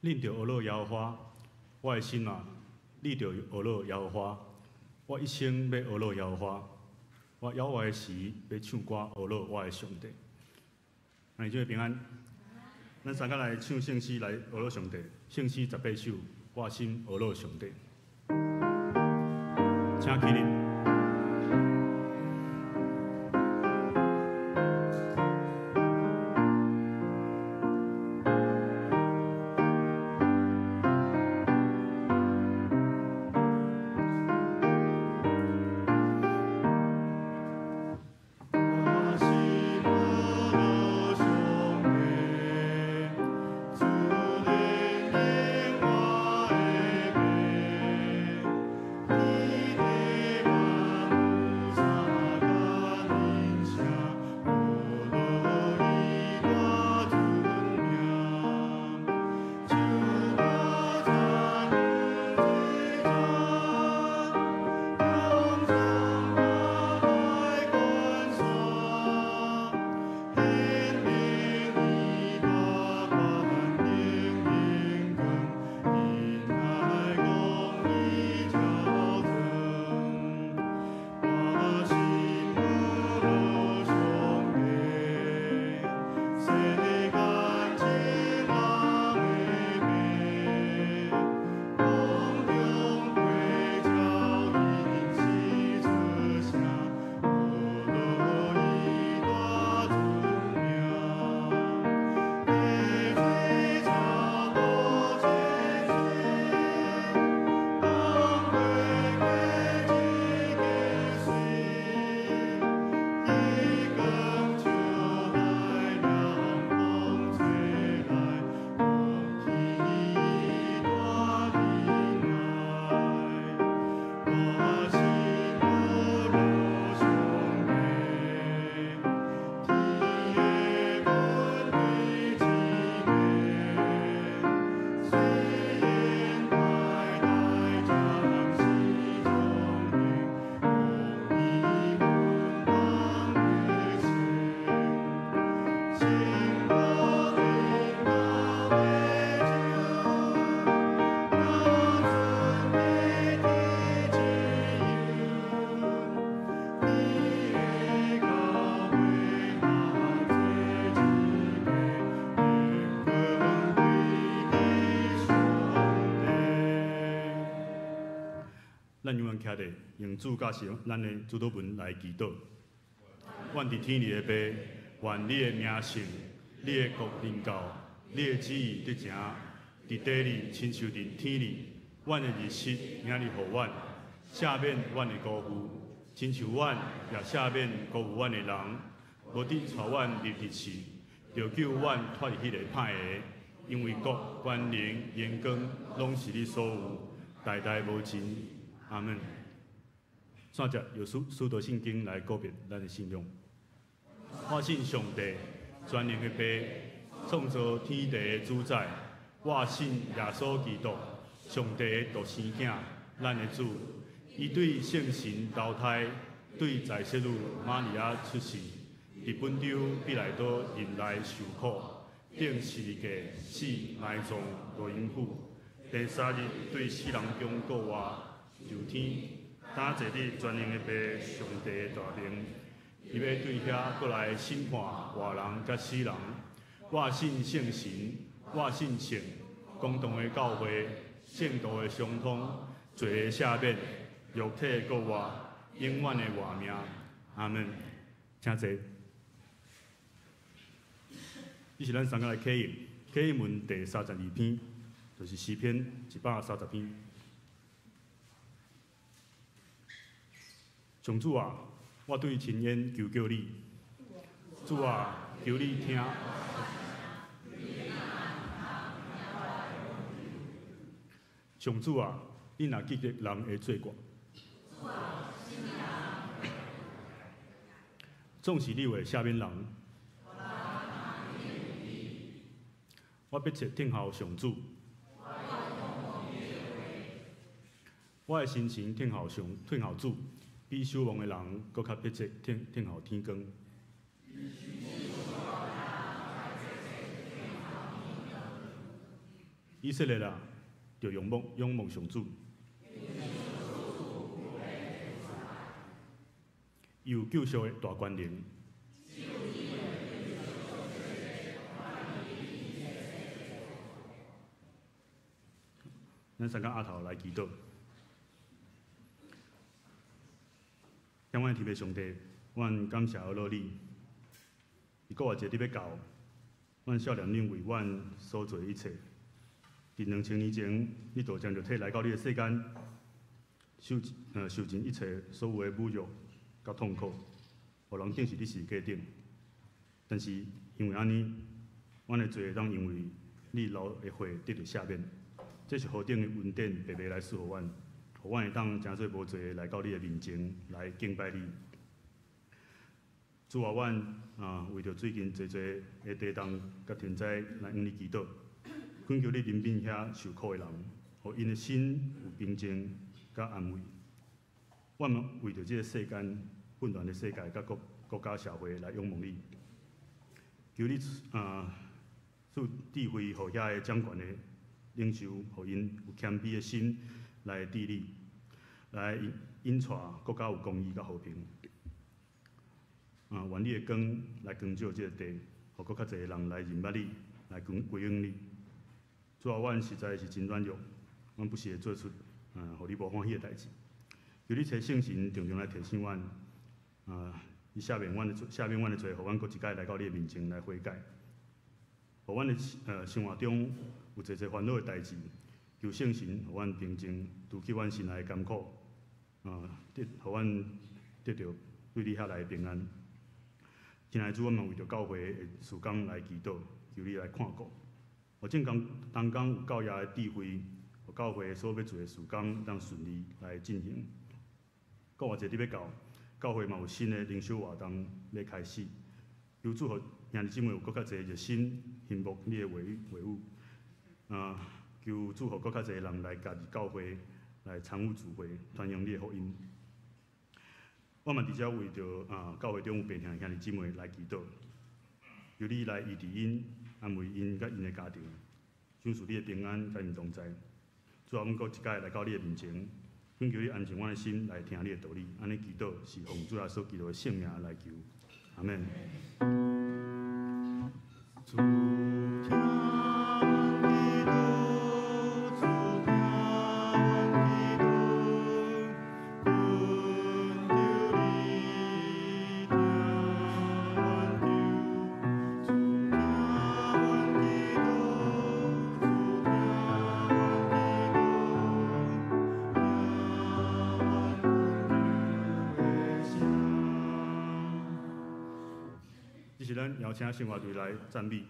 恁着学乐耶和华，我的心啊，你着学乐耶和华。我一生要学乐耶和华，我摇我的时要唱歌学乐我的上帝。那祝平安。咱三个来唱圣诗来学乐上帝，圣诗18首，我心学乐上帝。请起立。咱永远徛伫用主教是咱的主祷文来祈祷。愿伫天里的爸，愿你的名圣，你的国临到，你的旨意得成，伫地里亲像伫天里。阮的日食，明日互阮，赦免阮的辜负，亲像阮也赦免辜负阮的人。无得带阮入地狱，就救阮脱离迄个歹个。因为国、权能、荣光，拢是你所有，代代无尽。阿门。线接由使徒圣经来告别咱的信仰。我信上帝，全能的爸，创造天地的主宰。我信耶稣基督，上帝的独生囝，咱的主。伊对圣神投胎，对在世女玛利亚出世，伫本州必来到人来受苦，顶十字架死埋葬落阴府。第三日对死人中国活。就天，担坐你全能的爸，上帝的大名，伊要对遐过来审判活人甲死人。我信圣神，我信圣，公堂的教会，圣道的相通，罪的赦免，肉体的国活，永远的活命。阿门。请坐。这是咱三个来启应，启应文第32篇，就是诗篇130篇。上主啊，我对亲恩求救你，主啊，求你听。上主啊，你若记得人的罪过，总是你会赦免人。我必切听候上主，我的心情听候主。比守望的人搁较迫切听候天光。以色列啦，就仰望上主。有救赎的大权能。咱三个阿头来祈祷。向阮天父上帝，阮感谢我你，伊搁偌一日要到，阮少年人为阮所做一切。伫2000年前，你就将肉体来到你的世间，受尽一切所有的侮辱甲痛苦，互人定是你是界顶。但是因为安尼，阮的罪当因为你流的血得到赦免，这是何等的恩典白白来赐予阮，互阮会当诚做无罪来到你的面前来敬拜你。主啊，阮为着最近侪的地动甲天灾来向你祈祷。恳求你怜悯遐受苦的人，互因的心有平静甲安慰。我们为着这个世间混乱的世界甲国家社会来仰望你，求你赐智慧，互遐个掌权的领袖，互因有谦卑的心来治理，来引带国家有公义甲和平。愿你的光来光照这个地，互搁较侪人来认捌你，来归向你。主啊，阮实在是真软弱，阮不时会做出互你无欢喜的代志。求你找圣神常常来提醒阮，伊赦免阮的罪，互阮搁一摆来到你的面前来悔改。互阮的生活中有侪侪烦恼的代志，求圣神互阮平静，除去阮心内的艰苦，互阮得到对你遐来的平安。亲爱的主，阮嘛为着教会的事工来祈祷，求你来看顾。互正当工有教业的智慧，互教会所要做的事工当顺利来进行。搁偌一日要到，教会嘛有新的灵修活动要开始。求主互兄弟姊妹有搁较侪热心信服你的话语，求主互搁较侪人来加入教会来参与聚会，传扬你的福音。我嘛伫遮为着教会中有病痛兄弟姊妹来祈祷，求你来医治因。安慰因甲因的家庭，享受你的平安甲因同在。主啊，阮搁一摆来到你的面前，恳求你安静阮的心来听你的道理。安尼祈祷是奉主耶稣基督的圣名来求，阿门。主这是咱邀请生活队来赞美。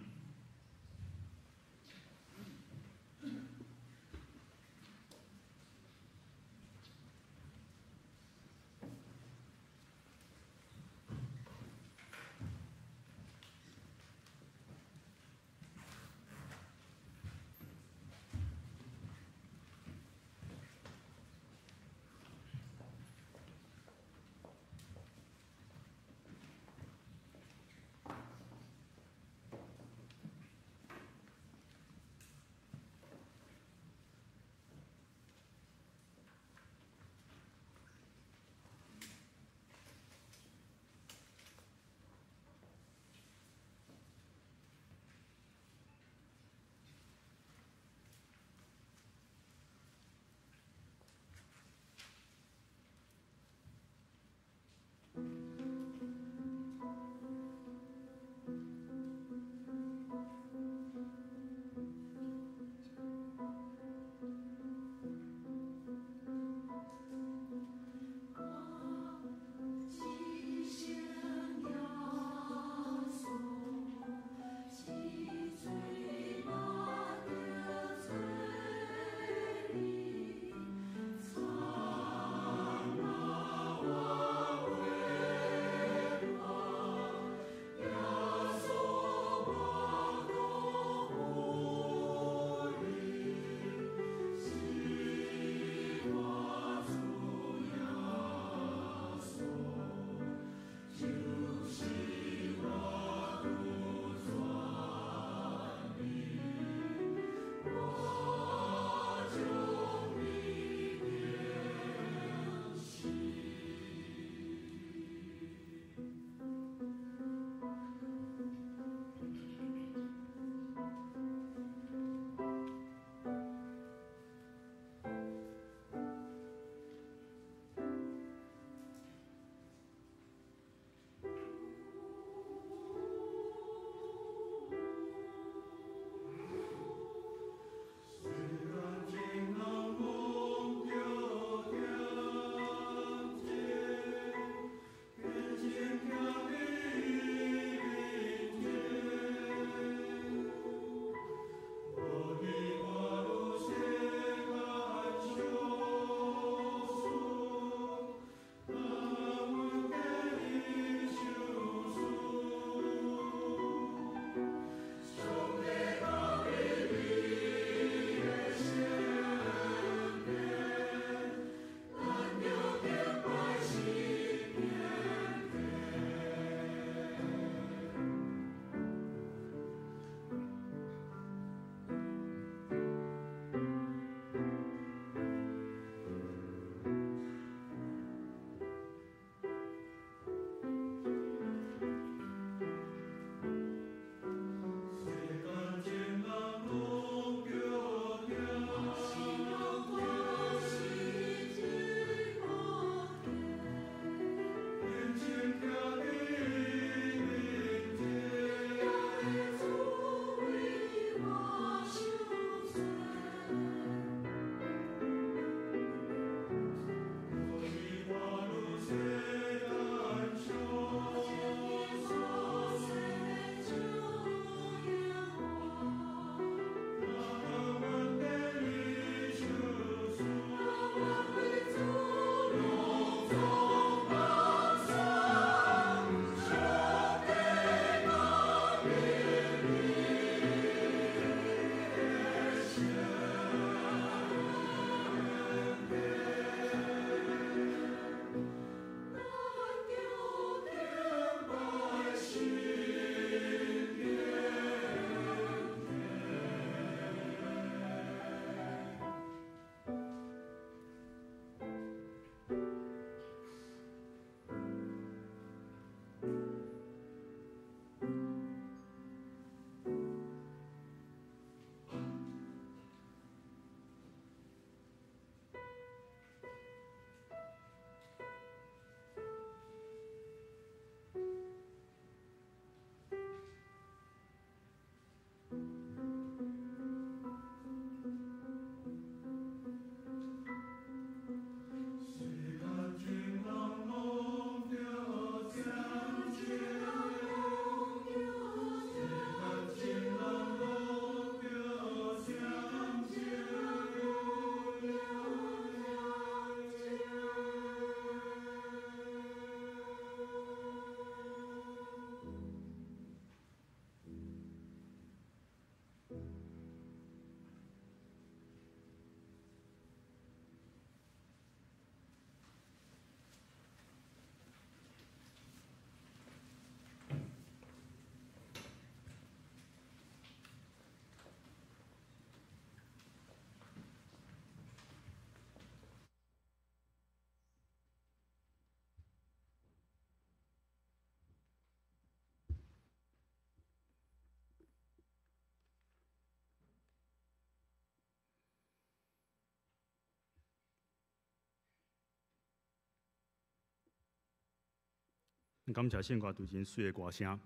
感谢圣歌队真水的歌声。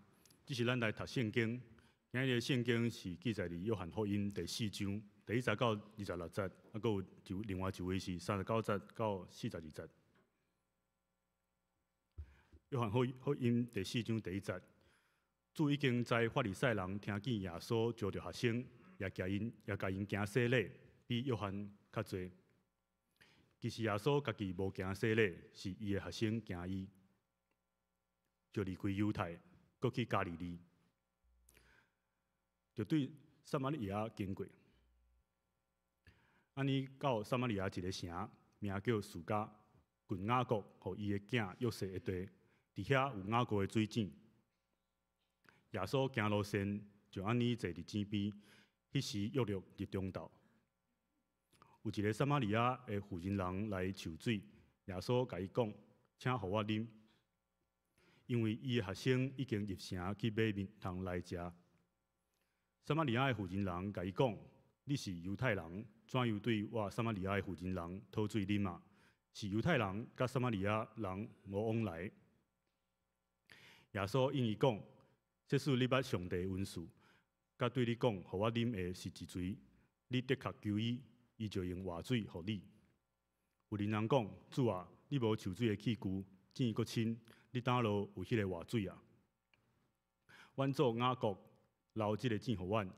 这是咱来读圣经，今日的圣经是记载伫约翰福音第4章第1节到26节，啊，佮有另外一位是39节到42节。约翰福音第4章第1节，主已经在法利赛人听见耶稣招着学生，也甲因行洗礼，比约翰较侪。其实耶稣家己无行洗礼，是伊的学生行伊。就离开犹太，搁去加利利，就对撒玛利亚经过。安尼到撒玛利亚一个城，名叫苏加，郡雅各，互伊的囝约瑟的地，伫遐有雅各的水井。耶稣行路线，就安尼坐伫井边。迄时约略日中昼，有一个撒玛利亚的妇人人来求水，耶稣甲伊讲，请互我啉。因为伊的学生已经入城去买面通来食。撒玛利亚的妇人人甲伊讲：“你是犹太人，怎样对我撒玛利亚的妇人人讨水啉啊？是犹太人甲撒玛利亚人无往来。”耶稣应伊讲：“即使你捌上帝的恩赐，甲对你讲，互我啉的是一水，你的确求伊，伊就用活水互你。”妇人人讲：“主啊，你无抽水的器具，井阁深。你倒落有迄个活水啊？阮祖雅各留即个井互阮，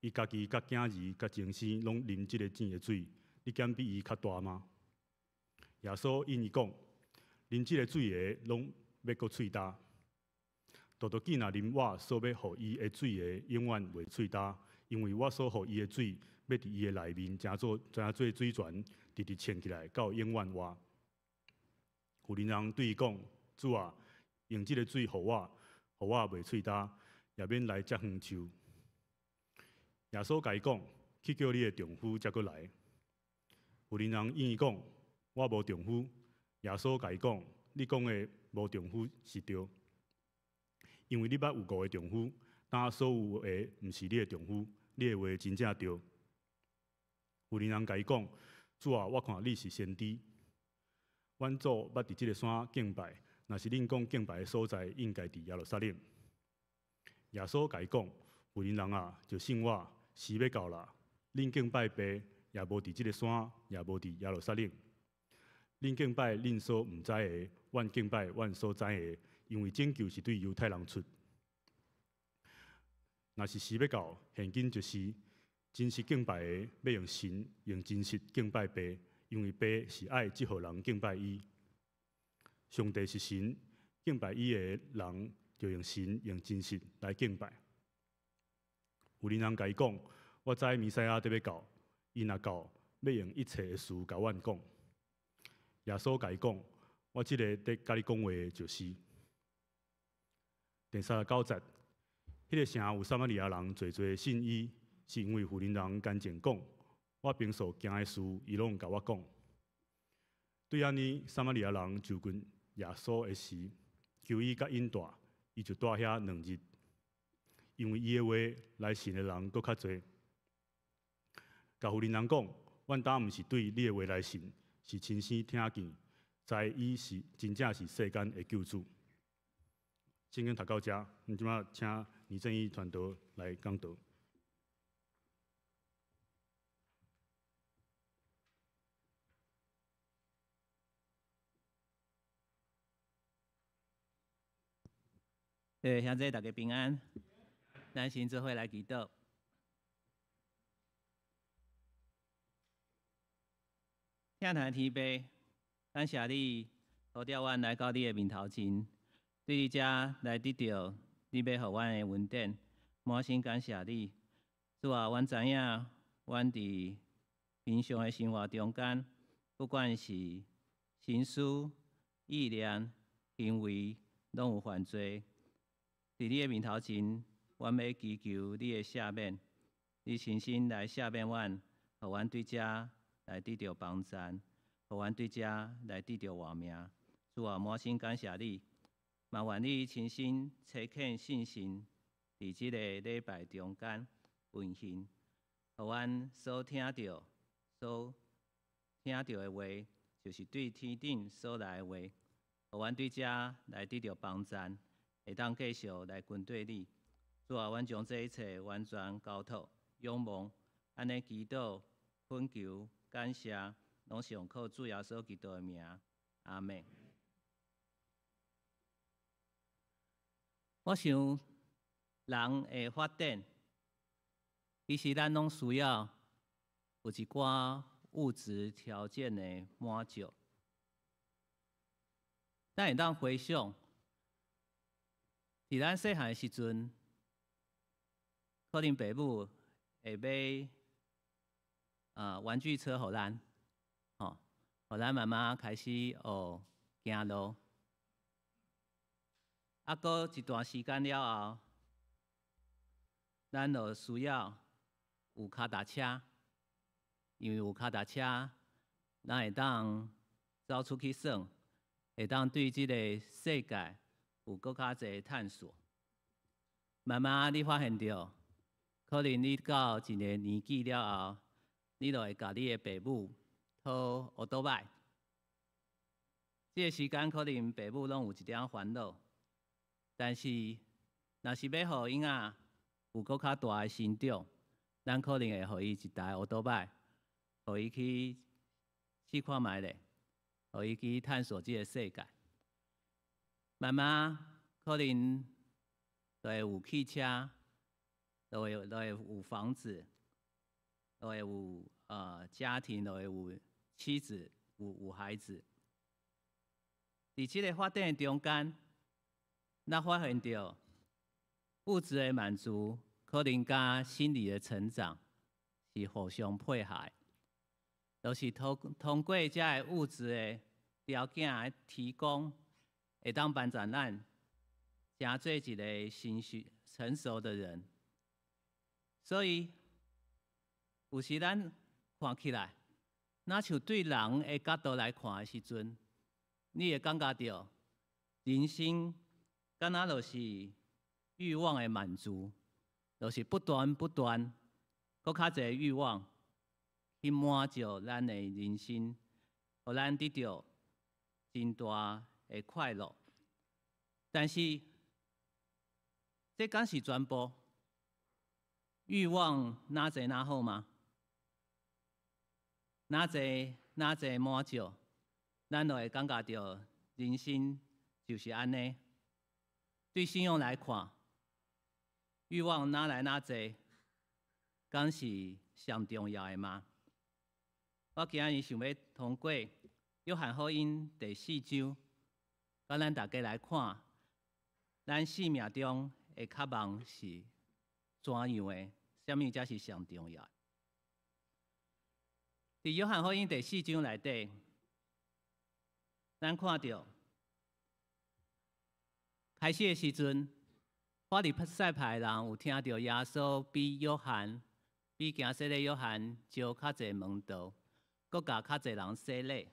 伊家己甲囝儿甲前生拢啉即个井的水，你敢比伊较大吗？耶稣因伊讲，啉即个水的拢要阁喙焦。豆豆囝若啉我所要互伊的水的，永远袂喙焦，因为我所互伊的水，要伫伊的内面，成做水泉，直直潜起来，到永远活。妇人人对伊讲：“主啊，用即个水互我袂喙焦，也免来遮远树。”耶稣甲伊讲：“去叫你的丈夫才过来。”妇人人应伊讲：“我无丈夫。”耶稣甲伊讲：“你讲的无丈夫是对，因为你捌有5个丈夫，但所有的毋是你的丈夫，你的话真正对。”妇人人甲伊讲：“主啊，我看你是先知。阮祖捌伫即个山敬拜。若是恁讲敬拜的所在，应该伫耶路撒冷。”耶稣甲伊讲：“妇人人啊，就信我，时要到啦。恁敬拜爸，也无伫即个山，也无伫耶路撒冷。恁敬拜恁所毋知的，阮敬拜阮所知的，因为拯救是对犹太人出。若是时要到，现今就是。真实敬拜的，要用神用真实敬拜爸，因为爸是爱即号人敬拜伊。上帝是神，敬拜伊的人就用神用真实来敬拜。有人甲伊讲：“我知弥赛亚得要到，伊若到，要用一切的事甲阮讲。”耶稣甲伊讲：“我即个得甲你讲话的就是。”第39节，迄个城有撒玛利亚人侪信伊。是因为妇人人干净讲，我平所行的事，伊拢甲我讲。对安尼，撒玛利亚人就近耶稣的时，求伊甲引带，伊就住遐2日。因为伊的话来信的人搁较侪。甲妇人人讲，阮当毋是对你的话来信，是亲身听见，知伊是真正是世间的救主。圣经读到遮，即摆请倪正义传道来讲道。兄弟大家平安，咱先做伙来祈祷。天坛天父，感谢你，呼召阮来到你的面头前，对你遮来得到你要互阮的恩典，满心感谢你。主啊，阮知影，阮伫平常的生活中间，不管是心思、意念、行为，拢有犯罪。伫你的面头前，阮要祈求你的赦免，你亲身来赦免阮，互阮对遮来得到帮助，互阮对遮来得到活命。主啊，满心感谢你，嘛愿你亲身切恳信心，伫即个礼拜中间运行，互阮所听到的话，就是对天顶所来的话，互阮对遮来得到帮助，会当继续来跟对你。主啊，阮将这一切完全交托、仰望，安尼祈祷、恳求、感谢，拢是用靠主耶稣基督的名，阿门。我想，人的发展，其实咱拢需要有一寡物质条件的满足。咱会当回想，伫咱细汉的时阵，可能爸母会买玩具车互咱，互咱慢慢开始学行路。过一段时间了后，咱就需要有脚踏车，因为有脚踏车，咱会当走出去耍，会当对这个世界有更较侪探索。慢慢你发现到，可能你到一个年纪了后，你就会甲你的爸母讨学倒摆。这个时间可能爸母拢有一点烦恼。但是，若是要互婴仔有更较大的成长，咱可能会互伊一台学倒摆，互伊去试看觅咧，互伊去探索这个世界。慢慢可能就会有汽车，就会有房子，就会有家庭，就会有妻子，有孩子。伫这个发展的中间，咱发现到物质的满足，可能甲心理的成长是互相配合的，就是通过这个物质的条件的提供，会当帮助咱成做一个成熟的人。所以有时咱看起来，若像对人的角度来看的时阵，你会感觉到人生敢若就是欲望的满足，就是不断更较侪欲望去满足咱的人生，互咱得到真大的快乐。但是，这敢是全部？欲望哪侪哪好吗？哪侪满足，咱就会感觉到人生就是安尼。对信仰来看，欲望哪来哪侪，敢是上重要的吗？我今日想要通过约翰福音第4章，甲咱大家来看，咱生命中的渴望是怎样的？什么才是上重要的？伫约翰福音第4章内底，咱看到。开始的时阵，法利赛派人有听到耶稣比行洗礼约翰招较侪门徒，搁甲较侪人洗礼，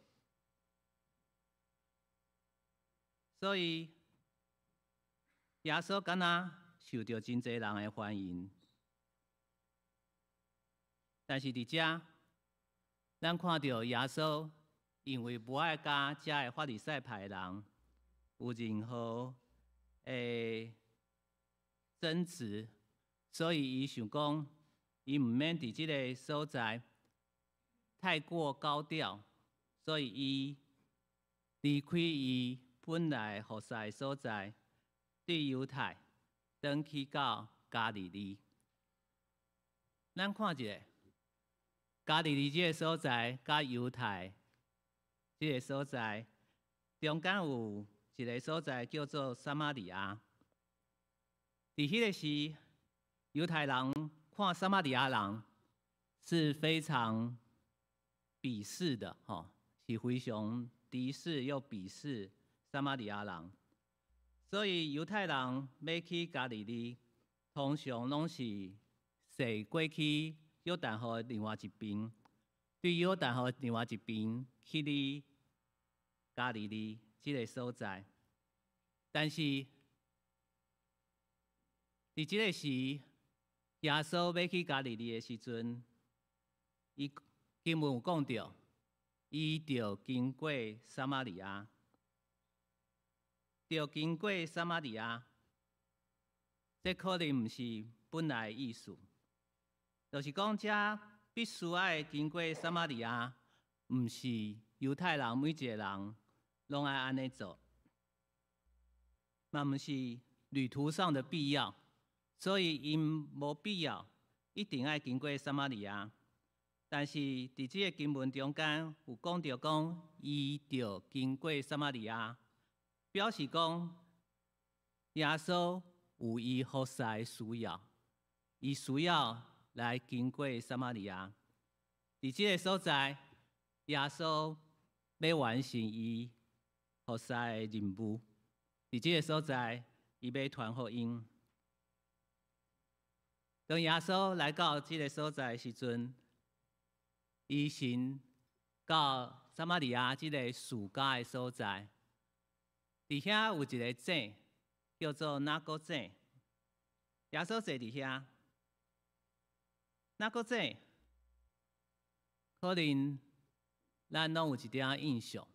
所以耶稣敢若受到真侪人的欢迎。但是伫遮，咱看到耶稣因为无爱甲遮的法利赛派人有任何争执，所以伊想讲，伊毋免伫即个所在太过高调，所以伊离开伊本来服侍的所在，对犹太，转去到加利利。咱看一下，加利利即个所在，甲犹太即个所在，中间有一个所在叫做撒玛利亚。伫迄个时，犹太人看撒玛利亚人是非常鄙视的，是非常敌视又鄙视撒玛利亚人。所以犹太人要去加利利，通常拢是坐过去约旦河另外一边，对约旦河另外一边去哩加利利这个所在。但是，伫这个时，耶稣要去加利利的时阵，伊经文有讲到，伊就经过撒玛利亚。要经过撒玛利亚，这可能毋是本来的意思，就是讲这必须爱经过撒玛利亚，毋是犹太人每一个人拢爱安尼做，嘛毋是旅途上的必要，所以因无必要一定爱经过撒玛利亚。但是伫即个经文中间有讲到讲，伊着经过撒玛利亚，表示讲耶稣有伊服侍的需要，伊需要来经过撒玛利亚。伫即个所在，耶稣要完成伊服侍的任务。伫即个所在，伊要传福音。当耶稣来到即个所在的时阵，伊先到撒玛利亚即个属家的所在，伫遐有一个井，叫做拿哥井。耶稣坐伫遐，拿哥井，可能咱拢有一点印象。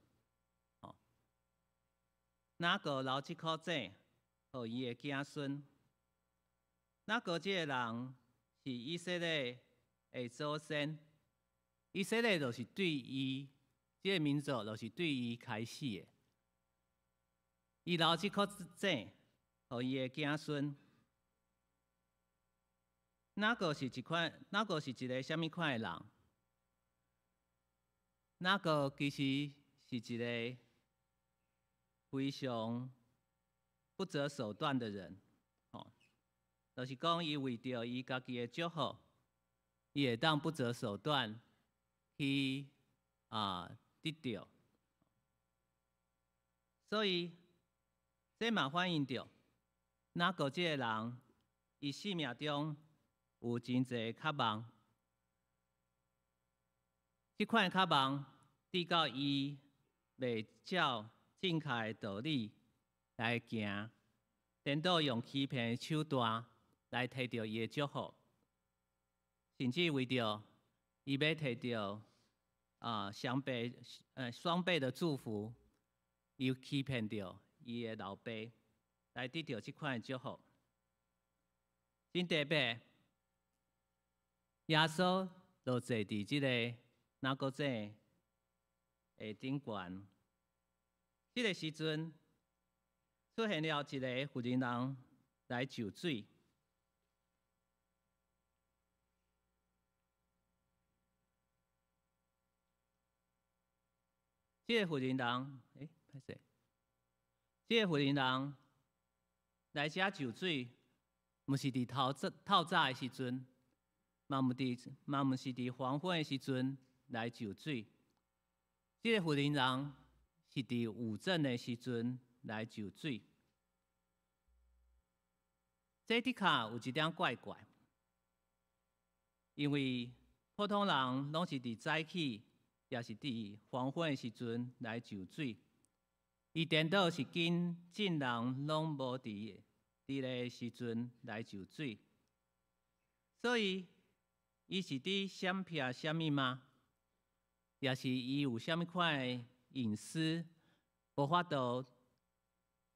拿哥留即颗井，互伊的子孙。拿哥即个人是以色列的祖先。以色列就是对伊，即个民族就是对伊开始的。伊留即颗井，互伊的子孙。哪个是一个什么款的人？哪个其实是一个非常不择手段的人。就是讲，伊为着伊家己的祝福，伊会当不择手段。去得到，所以这嘛反映着，哪个即个人，伊生命中有真侪渴望，即款渴望，直到伊袂照正确的道理来行，颠倒用欺骗的手段来摕到伊的祝福，甚至为着伊要摕到双倍的祝福，伊欺骗到伊的老爸，来得到这款的祝福。真特别，耶稣就坐伫即个拿哥井的顶悬。这个时阵，出现了一个妇人人来就水。这个妇人人，歹势，这个妇人人来遮就水，毋是伫透早的时阵，嘛毋是伫黄昏的时阵来就水。这个妇人人是伫午正的时阵来就水。这的确有一点怪怪，因为普通人拢是伫早起。也是伫黄昏的时阵来就水，伊颠倒是跟正人拢无伫个时阵来就水，所以伊是伫闪避什么吗？也是伊有什么款的隐私，无法度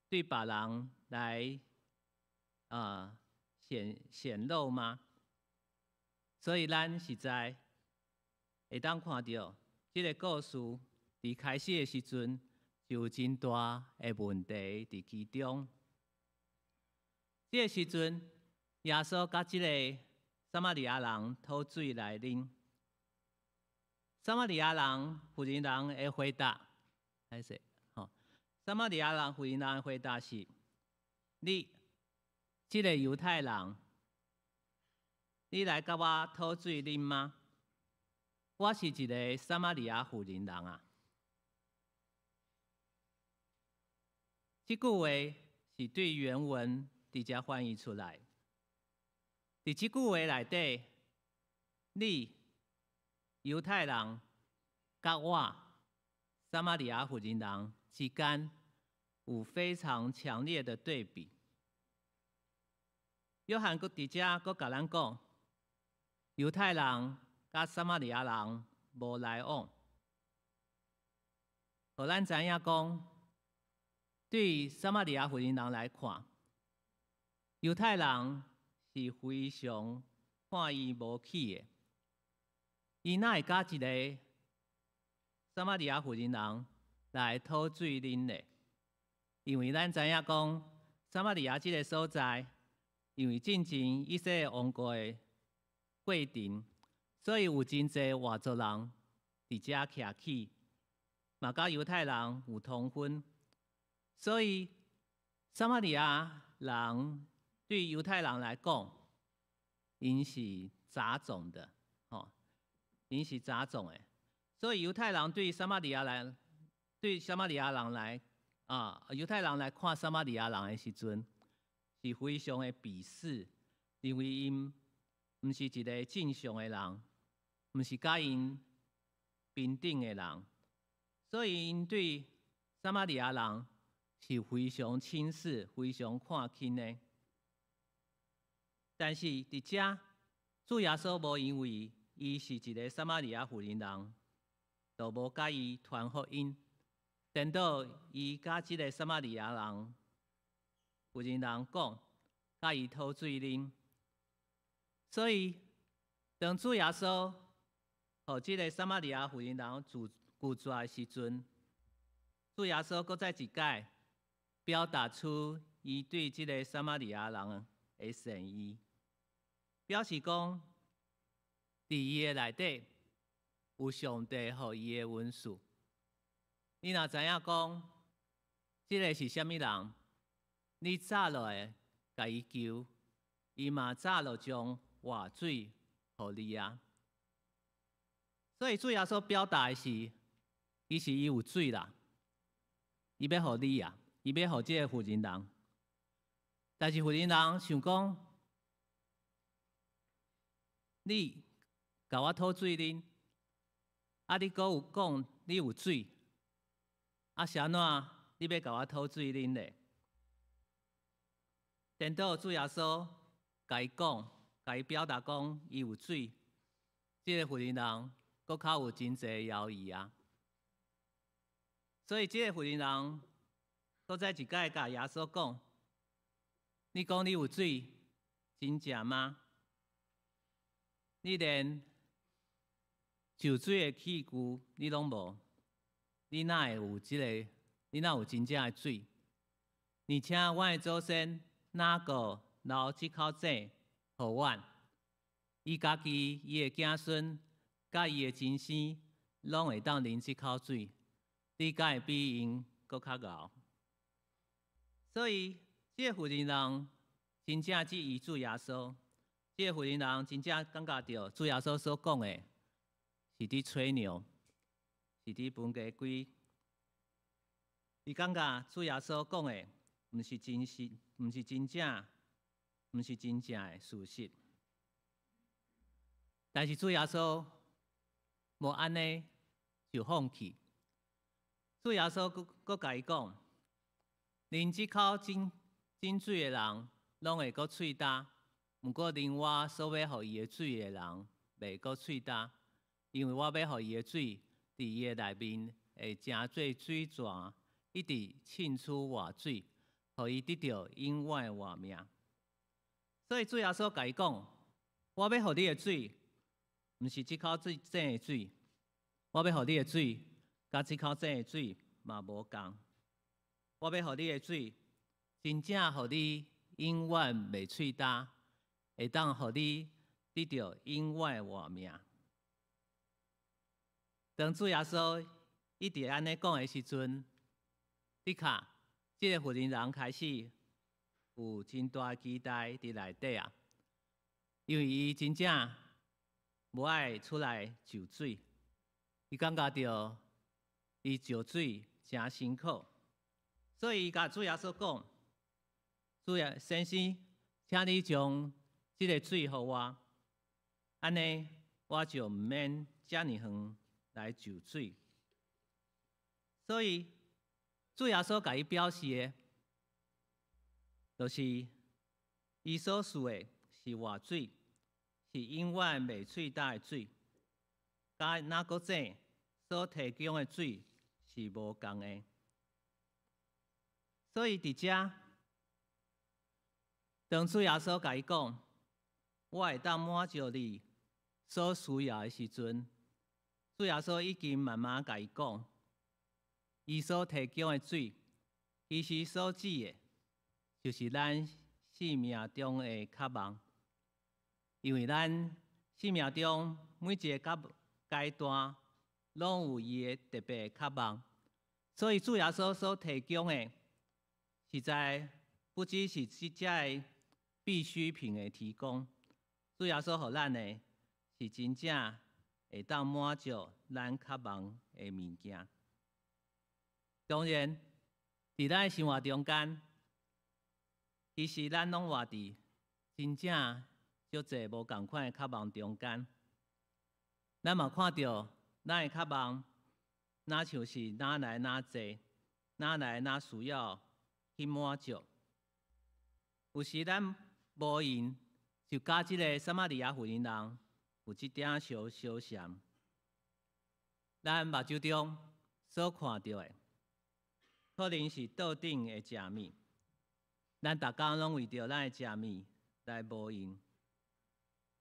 对别人来显露吗？所以咱实在会当看到。这个故事伫开始的时阵就有真大的问题伫其中。这个时阵，耶稣甲这个撒玛利亚人讨水来啉。撒玛利亚人妇人人的回答，撒玛利亚人妇人人的回答是：你这个犹太人，你来甲我讨水啉吗？我是一个撒玛利亚妇人人啊。这句话是对原文直接翻译出来。伫这句话内底，你犹太人甲我撒玛利亚妇人人之间有非常强烈的对比。约翰伫遮佫甲咱讲，犹太人甲撒玛利亚人无来往，互咱知影讲，对撒玛利亚妇人人来看，犹太人是非常看伊无起的，伊哪会甲一个撒玛利亚妇人人来讨水啉呢？因为咱知影讲，撒玛利亚这个所在，因为进前以色列王国的过程，所以有真侪外族人伫遮徛起，嘛甲犹太人有通婚，所以撒玛利亚人对犹太人来讲，因是杂种的，因是杂种的，所以犹太人对撒玛利亚人来犹太人来看撒玛利亚人的时阵，是非常的鄙视，因为因毋是一个正常的人，毋是甲因平等的人，所以因对撒玛利亚人是非常轻视、非常看轻的。但是伫遮，主耶稣无因为伊是一个撒玛利亚妇人人，就无甲伊传福音。等到伊甲即个撒玛利亚人妇人人讲，甲伊讨水啉，所以当主耶稣互即个撒玛利亚妇人人拒绝的时阵，主耶稣搁再一解表达出伊对即个撒玛利亚人的善意，表示讲伫伊的内底有上帝互伊的恩赐。你若知影讲，即个是虾米人，你早落来甲伊求，伊嘛早落将活水互你啊。所以主耶稣表达的是，伊有水啦，伊要互你啊，伊要互即个妇人人。但是妇人人想讲，你甲我讨水啉，你阁有讲你有水。是安怎？你要甲我讨水啉咧？等到主耶稣甲伊讲，甲伊表达讲伊有水，即个妇人人搁较有真侪犹豫啊。所以即个妇人人搁再一摆甲耶稣讲：你讲你有水，真正吗？你连就水的器具你拢无？你哪会有你哪有真正的水？而且阮的祖先哪个留即口井互阮？伊家己、伊的子孙、甲伊的真生，拢会当啉即口水。你敢会比因搁较敖？所以，这个妇人人真正质疑主耶稣。这个妇人人真正感觉到主耶穌所講的是伫吹牛，是伫分家鬼。伊感覺主耶穌講的毋是真實，毋是真正，毋是真正的事實。但是主耶穌無安尼就放棄。主耶穌佫甲伊講：啉即口真水的人，拢會佫喙焦。毋过，啉我所要互伊的水的人，袂阁喙焦，因为我要互伊的水，伫伊的内面会成做水泉，一直沁出活水，互伊得到永远的活命。所以主耶稣甲伊讲：我要互你的水，毋是即口井的水，我要互你的水，甲即口井的水嘛无共。我要互你的水，真正互你永远袂喙焦。会当互你得到永远的活命。当主耶稣一直安尼讲的时阵，的确，这个妇人人开始有真大期待伫内底啊，因为伊真正无爱出来就水，伊感觉到伊就水真辛苦，所以伊甲主耶稣讲：主耶先生，请你将这个水互我，安尼我就毋免遮尔远来就水。所以主耶稣甲伊表示的，就是伊所需的是活水，是永远袂喙焦的水，甲那个井所提供的水是无共的。所以伫遮，当主耶稣甲伊讲，我会当满足你所需要的时阵，主耶稣已经慢慢甲伊讲，伊所提供的水，其实所指的，就是咱生命中的渴望。因为咱生命中每一个阶段，拢有伊的特别的渴望，所以主耶稣所提供的，实在不只是即只的必需品的提供，主耶稣予咱的，是真正会当满足咱渴望的物件。当然，伫咱的生活中间，其实咱拢活伫真正足侪无共款的渴望中间。咱嘛看到咱的渴望，哪像是哪来哪侪，哪来哪需要去满足。有时咱无闲，就甲即个撒玛利亚妇人人有一点相像。咱目睭中所看到的，可能是桌顶的食物，咱逐工拢为着咱的食物来无闲。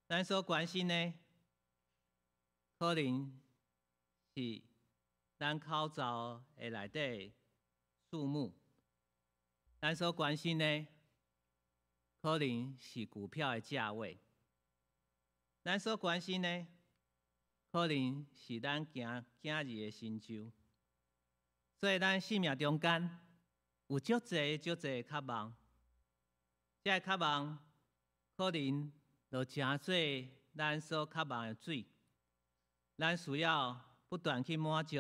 咱所关心的，可能是咱口罩的内底数目；咱所关心的，可能是股票的价位；咱所关心的，可能是咱今日的成就。所以，咱生命中间有足侪渴望，这渴望可能就诚做咱所渴望的水，咱需要不断去满足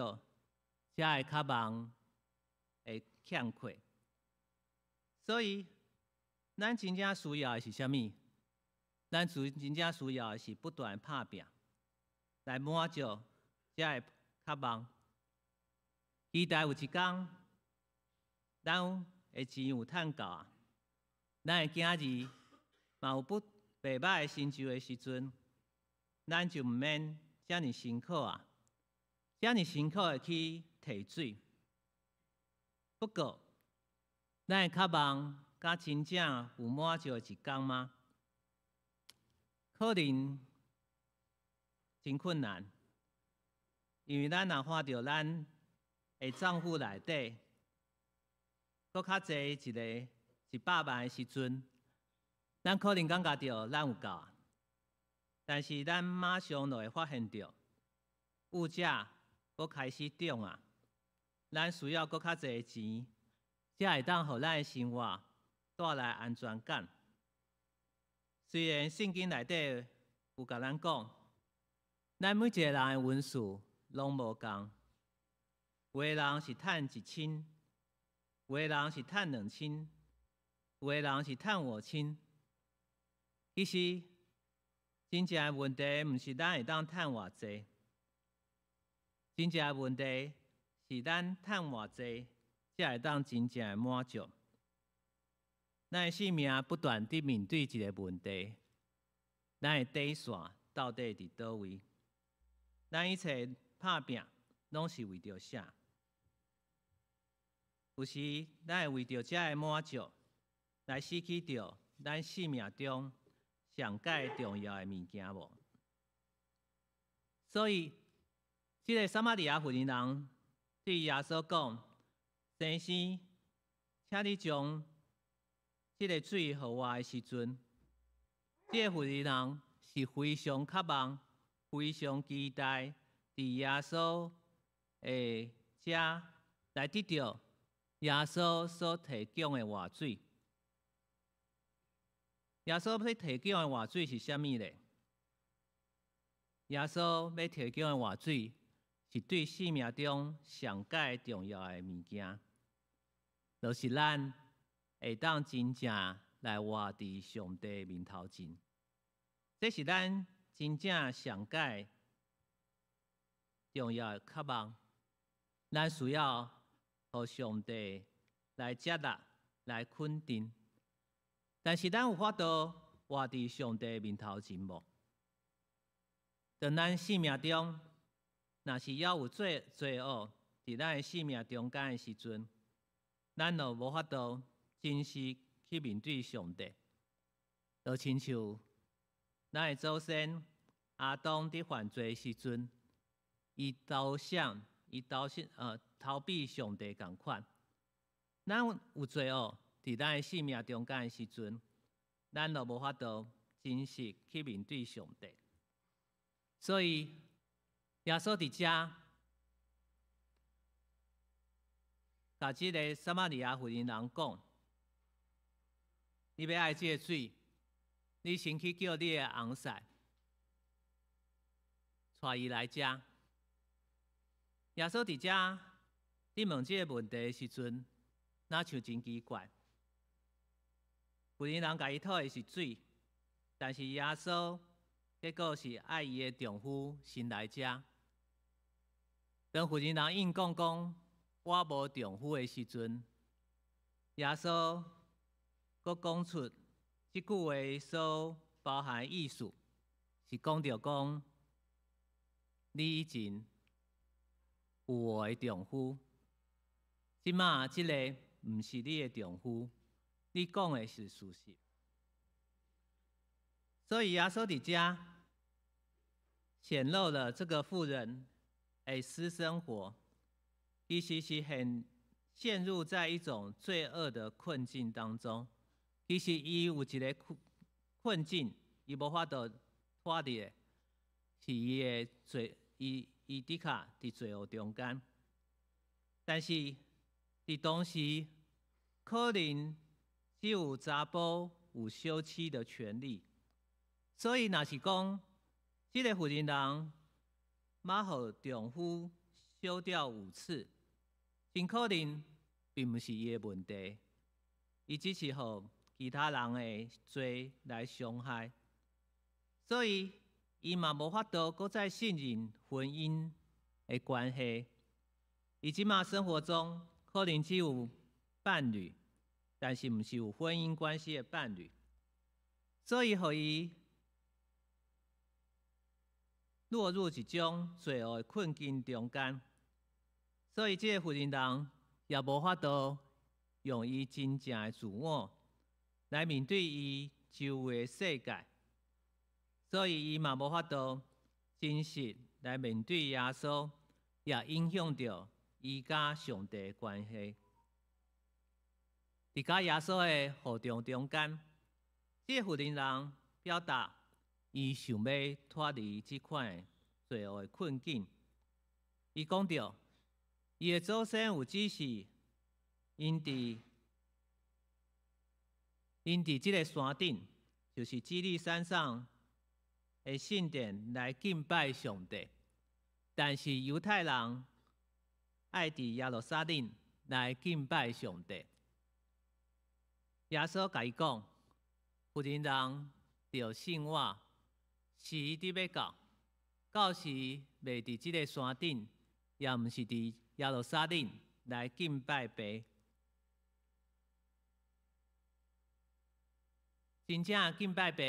这个渴望的欠缺。所以，咱真正需要的是啥物？咱真正需要的是不断打拼，来满足这个渴望。期待有一天，咱的钱有趁够啊，咱的囝儿嘛有不袂歹的成就的时阵，咱就毋免遮尔辛苦啊，遮尔辛苦的去摕水。不过，咱的渴望敢真正有满足的一天吗？可能真困难，因为咱若看到咱的账户内底，搁较济100万的时阵，咱可能感觉到咱有够啊，但是咱马上就会发现到，物价搁开始涨啊，咱需要搁较济的钱，才会当互咱的生活带来安全感。虽然圣经内底有甲咱讲，咱每一个人的运势拢无共。有的人是趁1000，有的人是趁2000，有的人是趁5000。其实，真正的问题毋是咱会当趁偌济，真正的问题是咱趁偌济，才会当真正的满足。咱的生命不断地面对一个问题：咱的底线到底伫倒位？咱一切打拼，拢是为着啥？有时，咱会为着这个满足，来失去掉咱生命中上界重要的物件无？所以，这个撒玛利亚妇人人对耶稣讲：“先生，请你将这个水给我的时阵，这个妇人人是非常渴望、非常期待，伫耶稣的遮来得到耶稣所提供的活水。耶稣要提供的活水是啥物呢？耶稣要提供的活水是对生命中上界重要的物件，就是咱会当真正来活伫上帝面头前。这是咱真正上界重要的渴望。咱需要互上帝来接纳、来肯定。但是咱有法度活伫上帝面头前无？当咱生命中若是要有罪恶伫咱的生命中间的时阵，咱就无法度真实去面对上帝。就亲像咱的祖先阿当伫犯罪时阵，伊逃避上帝共款。咱有罪恶伫咱的生命中间的时阵，咱就无法度真实去面对上帝。所以耶稣伫遮，甲即个撒玛利亚妇人人讲：你要爱即个水，你先去叫你的翁婿，带伊来遮。耶稣伫遮，你问即个问题的时阵，那像真奇怪。妇人人甲伊讨的是水，但是耶稣结果是爱伊的丈夫先来遮。当妇人人应讲我无丈夫的时阵，耶稣佫讲出即句话所包含的意思，是讲着讲你以前有我的丈夫，即马即个毋是你的丈夫，你讲的是事实。所以耶稣伫遮显露了这个妇人的私生活，其实是陷入在一种罪恶的困境当中。其实伊有一个困境，伊无法度脱离的，是伊的罪，伊的确伫罪恶中间。但是伫当时，可能只有查甫有休妻的权利。所以若是讲，这个妇人人马互丈夫休掉5次，真可能并不是伊的问题，伊只是互其他人的罪来伤害。所以伊嘛无法度搁再信任婚姻的关系。伊即马生活中可能只有伴侣，但是毋是有婚姻关系的伴侣，所以互伊落入一种罪恶的困境中间。所以这个妇人人也无法度用伊真正的自我来面对伊周围的世界，所以伊嘛无法度真实来面对耶稣，也影响着伊甲上帝的关系。伫甲耶稣的互动中间，这个妇人人表达伊想要脱离这款罪恶的困境。伊讲到，伊的祖先有指示，因伫这个山顶，就是基利山上的圣殿来敬拜上帝，但是犹太人爱伫耶路撒冷来敬拜上帝。耶稣甲伊讲，妇人人着信我，时伫要到时袂伫即个山顶，也毋是伫耶路撒冷来敬拜爸。真正敬拜爸，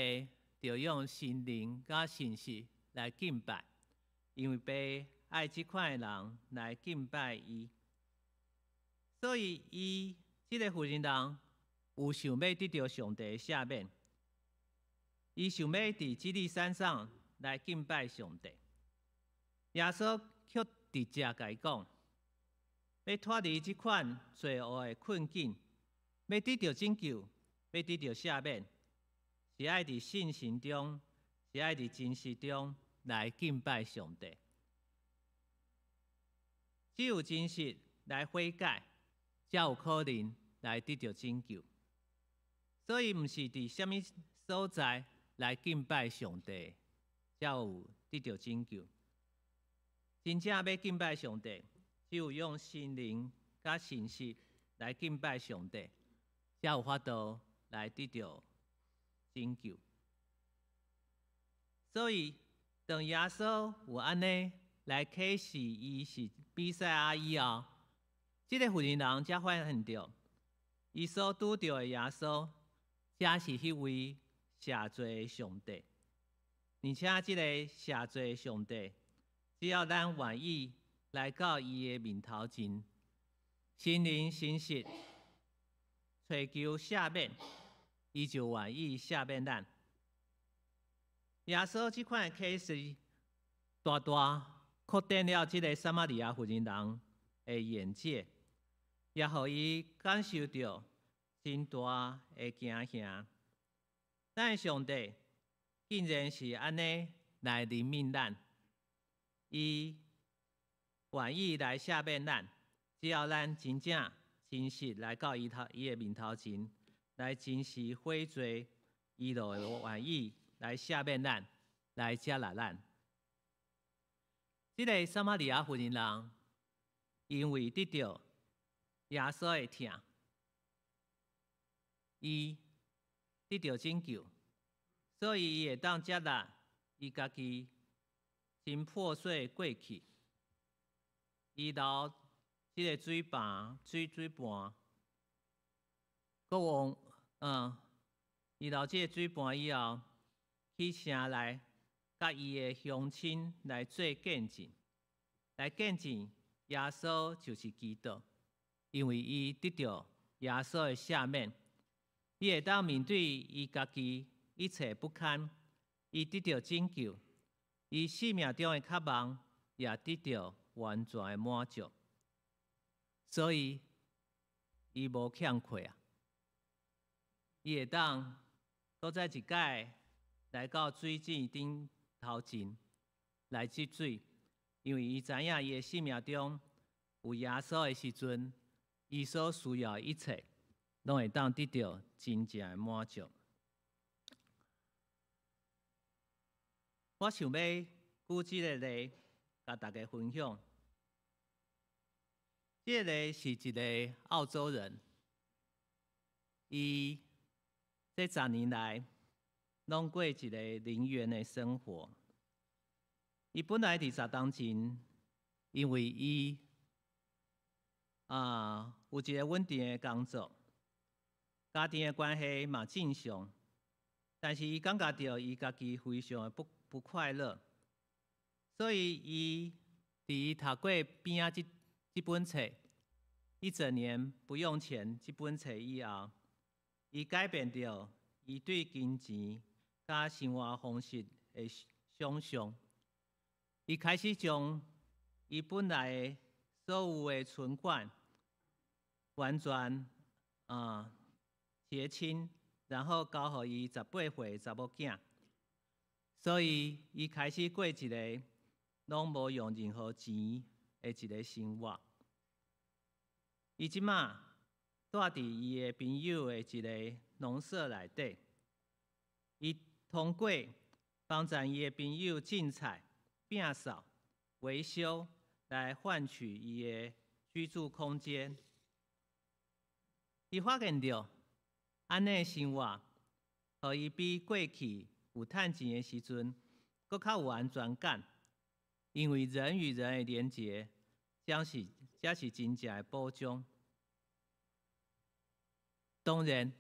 着用心灵甲信实来敬拜，因为爸爱即款的人来敬拜伊。所以伊即个妇人人有想要得到上帝的赦免，伊想要伫基利山上来敬拜上帝。耶稣却直接甲伊讲，要脱离即款罪恶的困境，要得到拯救，要得到赦免，是爱伫信心中，是爱伫真实中来敬拜上帝。只有真实来悔改，才有可能来得到拯救。所以，毋是伫什么所在来敬拜上帝，才有得到拯救。真正要敬拜上帝，只有用心灵甲信实来敬拜上帝，才有法度来得到拯救。所以，当耶稣有安尼来启示伊是弥赛亚以后，这个妇人人才发现到，伊所拄到的耶稣，才是迄位赦罪的上帝。而且，这个赦罪的上帝，只要咱愿意来到伊的面头前，心灵诚实追求赦免，伊就愿意赦免咱。耶稣这款启示，大大扩展了这个撒玛利亚妇人的眼界，也互伊感受到真大的惊吓。咱上帝竟然是安尼来怜悯咱，伊愿意来赦免咱，只要咱真正真实来到伊的面头前，来真实悔罪，伊就愿意来赦免咱，来接纳咱。这个撒玛利亚妇人因为得到耶稣的疼，伊得到拯救，所以伊会当接纳伊家己真破碎的过去。伊留这个水盘，国王伊留这个水盘以后，去城内甲伊的乡亲来做见证，来见证耶稣就是基督，因为伊得到耶稣的赦免，伊会当面对伊家己一切不堪，伊得到拯救，伊生命中的渴望也得到完全的满足，所以伊无欠亏啊！伊会当搁再一摆来到水井顶头前来接水，因为伊知影伊的生命中有耶稣的时阵，伊所需要的一切，拢会当得到真正的满足。我想要举这个例，甲大家分享。这个是一个澳洲人，伊这10年来拢过一个零元的生活。伊本来伫10当前，因为伊有一个稳定的工作，家庭的关系嘛正常，但是伊感觉到伊家己非常的不快乐，所以伊伫伊读过边仔这本册《1年不用钱》这本册以后，伊改变着伊对金钱甲生活方式的想象。伊开始将伊本来所有的存款完全结清，然后交予伊18岁的查某囝。所以伊开始过一个拢无用任何钱的一个生活。伊即马住伫伊的朋友的一个农舍内底，伊通过帮助伊的朋友种菜、摒扫、维修，来换取伊的居住空间。伊发现到，安尼生活，互伊比过去有趁钱的时阵，搁较有安全感，因为人与人的连结，才是真正的保障。当然，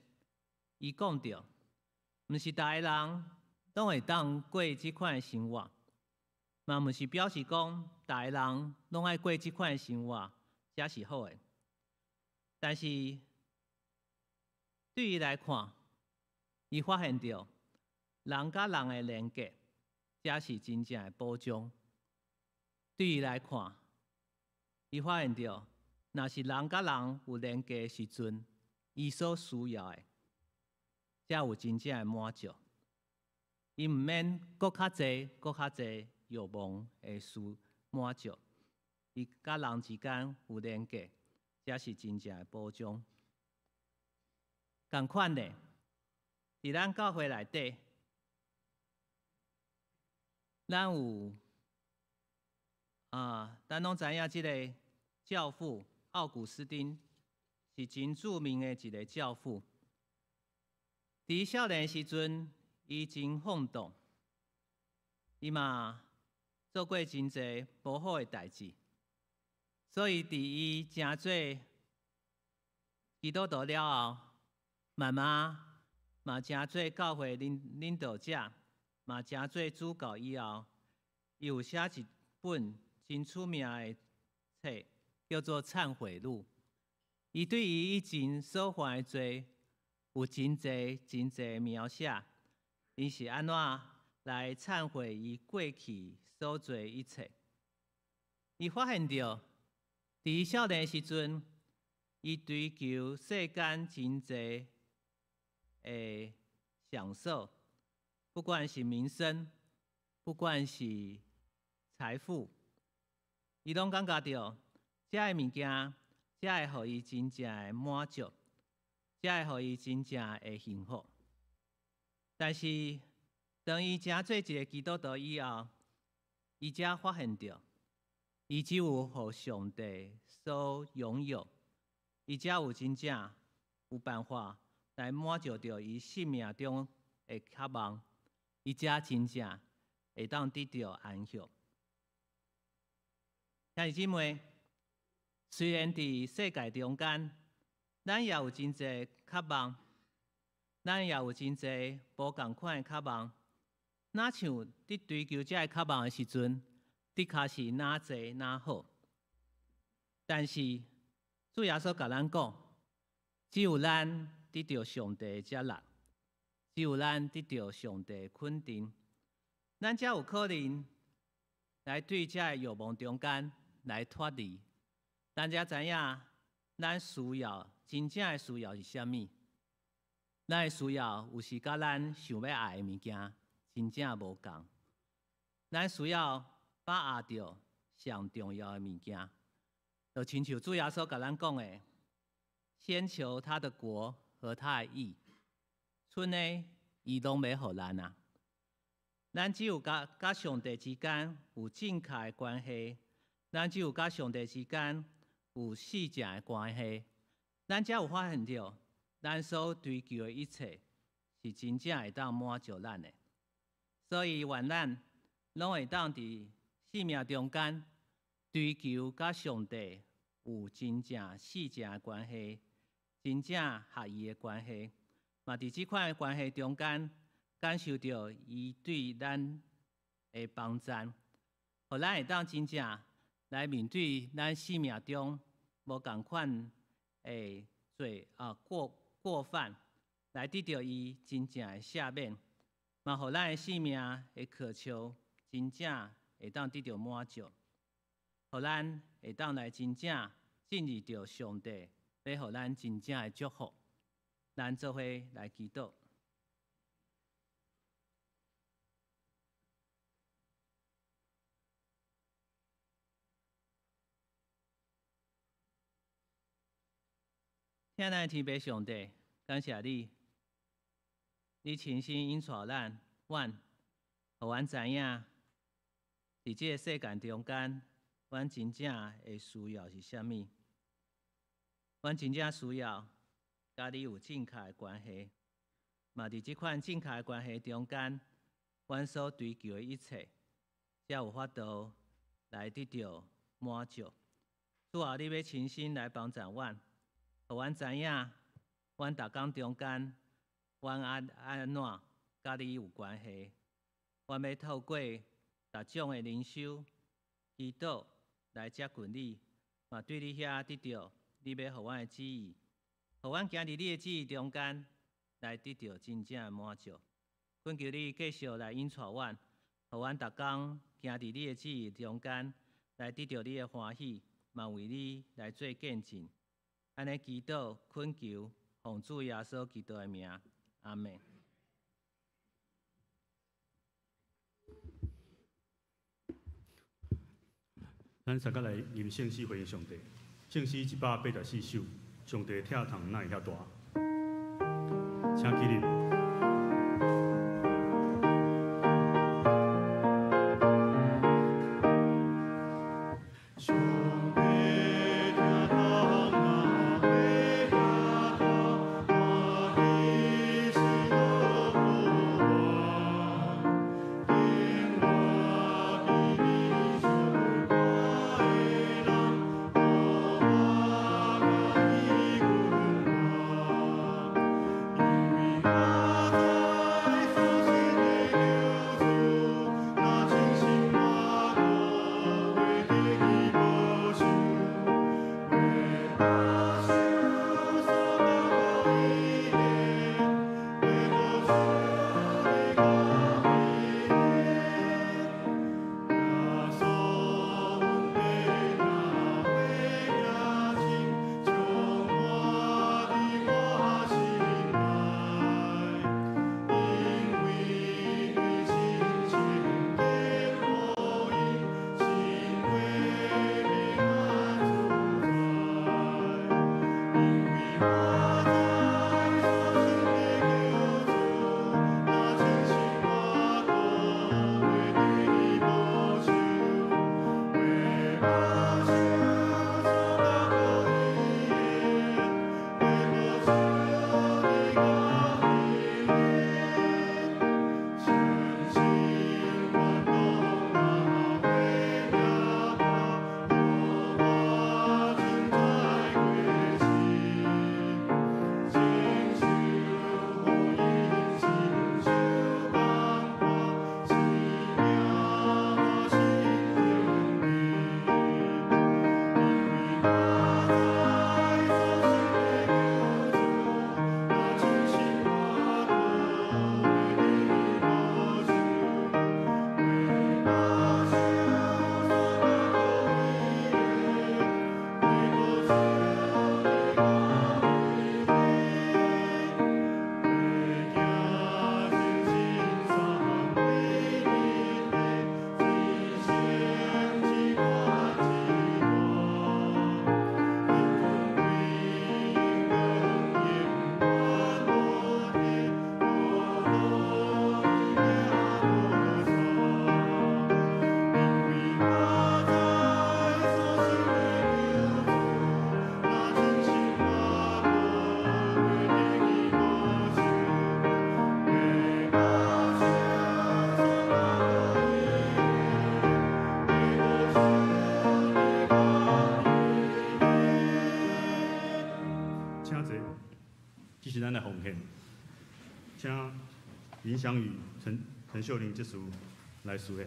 伊讲到，毋是大个人拢会当过即款的生活，嘛毋是表示讲大个人拢爱过即款的生活才是好的。但是对伊来看，伊发现到人甲人的连结才是真正的保障。对伊来看，伊发现到，若是人甲人有连结的时阵，伊所需要的，才有真正的满足。伊毋免搁较济欲望的满足。伊甲人之间有连结，才是真正的保障。同款的，伫咱教会内底，咱有咱拢知影即个教父奥古斯丁是真著名的一个教父。伫少年时阵，伊真放荡，伊嘛做过真侪无好的代志，所以伫伊真做基督徒了后，慢慢嘛真做教会领导者，嘛真做主教以后，伊有写一本真出名的册，叫做《忏悔录》。伊对于以前所犯的罪有真侪描写，伊是安怎来忏悔伊过去所做一切。伊发现到，伫少年时阵，伊追求世间真侪的享受，不管是名声，不管是财富，伊拢感觉到这个物件，才会予伊真正的满足，才会予伊真正的幸福。但是，当伊真做一个基督徒以后，伊才发现到，伊只有互上帝所拥有，伊才有真正有办法来满足到伊生命中的渴望，伊才真正会当得到安息。兄弟姊妹，虽然伫世界中间，咱也有真侪渴望，咱也有真侪无共款的渴望，哪像伫追求这个渴望的时阵，的确是哪侪哪好。但是主耶稣甲咱讲，只有咱得到上帝的接纳，只有咱得到上帝的肯定，咱才有可能来对这个欲望中间来脱离。咱才知影，咱需要真正的需要是啥物？咱的需要有时甲咱想要爱的物件真正无共。咱需要把握到上重要的物件，就亲像主耶稣甲咱讲的：先求他的国和他的义，剩的伊拢要互咱啊。咱只有甲上帝之间有正确的关系，咱只有甲上帝之间有细正的关系，咱才有发现到，咱所追求的一切是真正会当满足咱的。所以，愿咱拢会当伫生命中间追求甲上帝有真正细正的关系，真正合意的关系，嘛伫这款的关系中间感受到伊对咱的帮助，互咱会当真正来面对咱生命中无共款的过犯，来得到伊真正的赦免，嘛互咱的生命的渴求真正会当得到满足，互咱会当来真正进入到上帝要互咱真正的祝福。咱做伙来祈祷。亲爱的天父上帝，感谢你，你亲身引带咱，互阮知影，伫这个世界中间，阮真正的需要是啥物？阮真正需要甲你有正确的关系，嘛伫这款正确的关系中间，阮所追求的一切，才有法度来得到满足。主啊，你要亲身来帮助阮。互阮知影，阮逐工中间，阮安怎甲你有关系？阮要透过逐种的灵修、祈祷来接近你，嘛对你遐得到你要互阮的旨意，互阮行伫你的旨意中间，来得到真正的满足。恳求你继续来引带阮，互阮逐工行伫你的旨意中间，来得到你的欢喜，嘛为你来做见证。安尼祈祷恳求，奉主耶稣基督的名，阿门。咱三个来吟圣诗回应上帝。圣诗184首，上帝疼痛哪会遐大？请起立。咱来奉献，请林祥宇、陈秀玲这组来书献。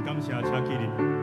感谢车启林。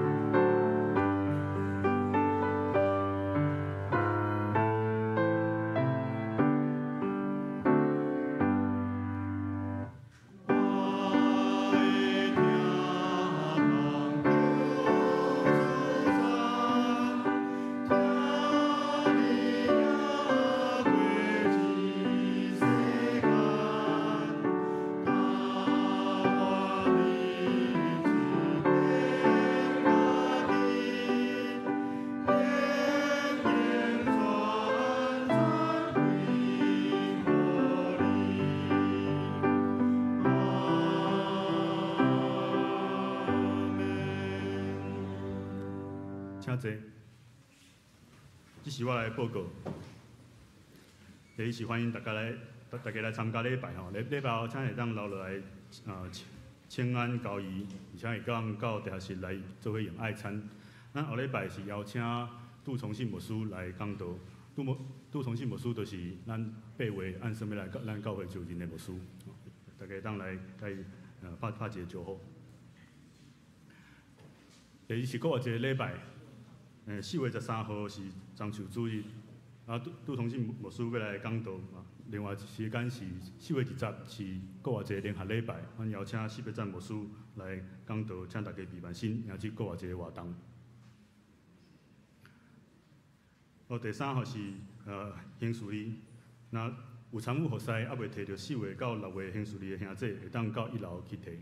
请坐。这是我来报告。第一是欢迎大家来参加礼拜吼，礼拜后请会当留落来请安交谊，而且会当到地下室来做伙用爱餐。咱后礼拜是邀请杜崇信牧师来讲道，杜崇信牧师就是咱8月按什么来咱教会就任的牧师，大家当来拍一个招呼。第二是过一个礼拜。4月13号是中秋主日，杜崇信牧师要来讲道，另外时间是4月20是过一个联合礼拜，阮邀请四伯赞牧师来讲道，请大家备万心，迎接过一个活动。第3号是刑事理，那有参与学师还未摕到4月到6月刑事理的兄弟，会当到1楼去摕。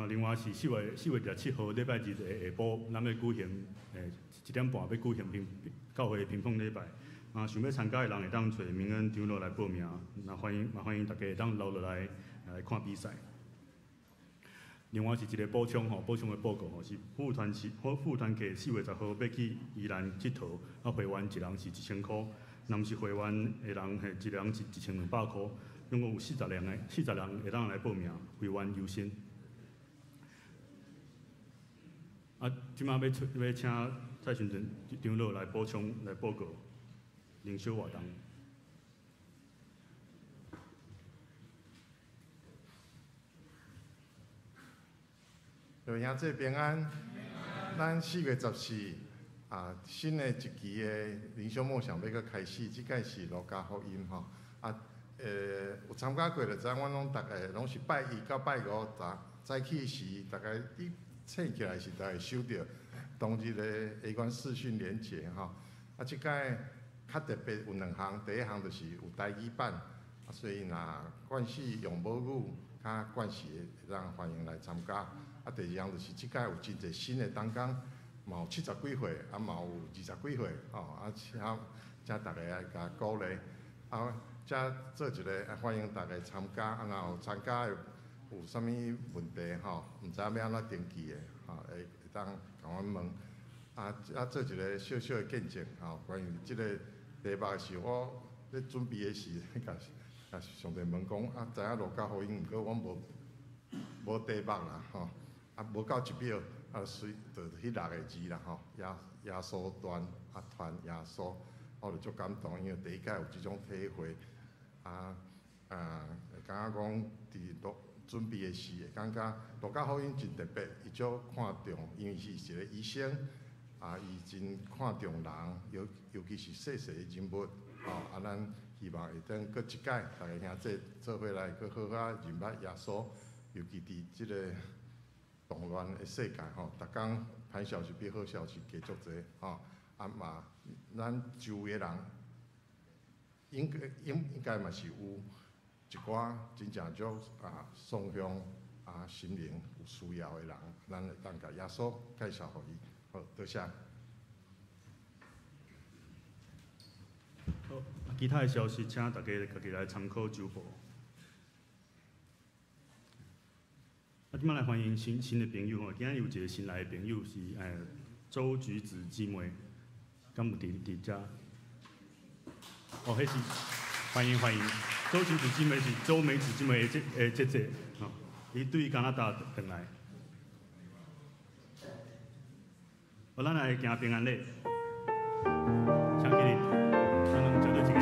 另外是4月27號禮拜日的下晡，咱要舉行1點半要舉行教會評判禮拜。想要參加的人會當找明恩長老來報名，歡迎大家會當留落來看比賽。另外是一個補充的報告是副團契4月10號要去宜蘭佚佗，會員一人是1000塊，若是會員的人一人是1200塊，總共有40人會當來報名，會員優先。即馬要請蔡循長老來補充來報告靈修活動。各位兄弟平安，咱4月14新的一期的靈修夢想要閣開始，即個是路加福音吼。有參加過就知，阮攏大概攏是拜1到拜5早起時，大概你醒起來是大概收到當日的下關視訊連結吼。即個較特別有2項，第一項就是有台語版，所以若慣勢用母語較慣勢會當歡迎來參加。第二項就是即個有真濟新的同工，嘛有70幾歲，嘛有20幾歲，請大家來甲鼓勵，再做一個歡迎大家參加，若有參加有啥物問題毋知要安怎登記的會當甲阮問，做一個小小的見證關於即個題目是我咧準備的時，甲上帝問講，知影路加福音，毋過我無題目啦無到1秒，就迄6个字啦吼，耶稣团团耶稣，我就足感动，因为第一届有即种体会，感觉讲伫准备的时，会感觉路加福音真特别，伊足看重，因为是一个医生，伊真看重人，尤其是细细的人物，咱希望会当搁一届，大家兄弟做伙来搁好好认捌耶稣，尤其伫即个动乱的世界逐工歹消息比好消息加足侪嘛，咱周围的人应该嘛是有一寡真正足丧向心灵有需要的人，咱会当甲耶稣介绍互伊。好，多谢。好，其他的消息，请大家家己来参考周报。今摆来欢迎新的朋友今仔有一个新来的朋友是周橘子姊妹，敢有伫遮？迄是欢迎。周橘子姊妹是周美子姊妹的姐姐，伊对加拿大回来。咱来行平安礼，请起立，咱两做对一个。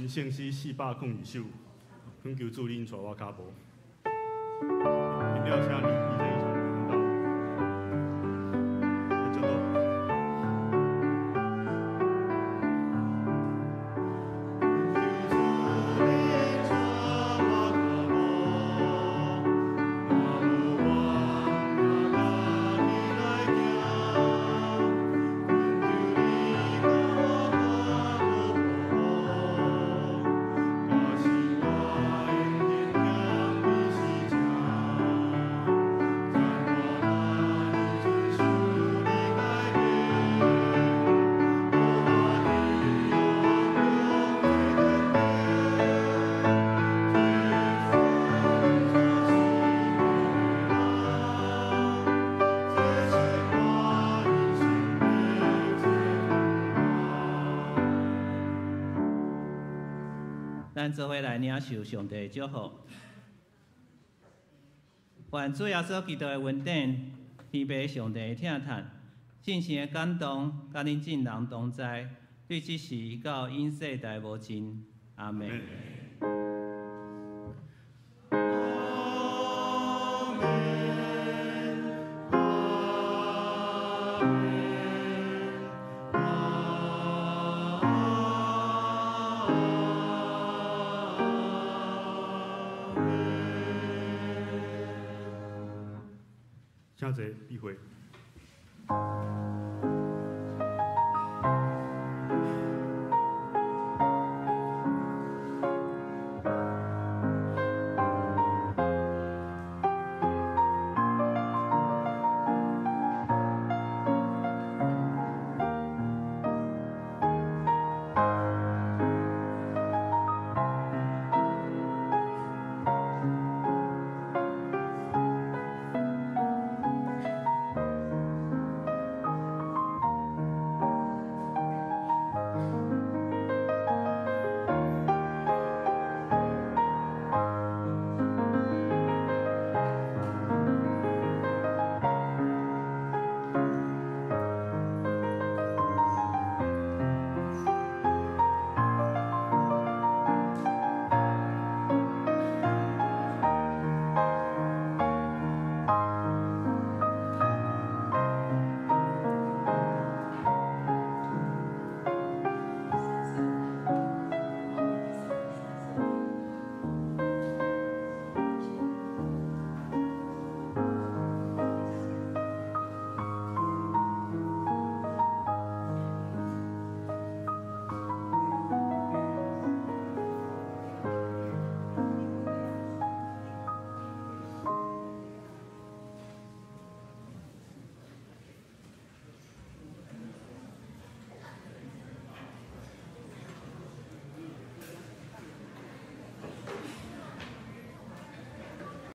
圣诗402首，恳求主领带我脚步。了，请你这一首领导。这多。咱做伙来领受上帝的祝福。愿主耶稣基督的恩典、天父上帝的疼叹、信心的感动，甲恁众人同在，对即时到永世代无尽。阿门。请坐，闭会。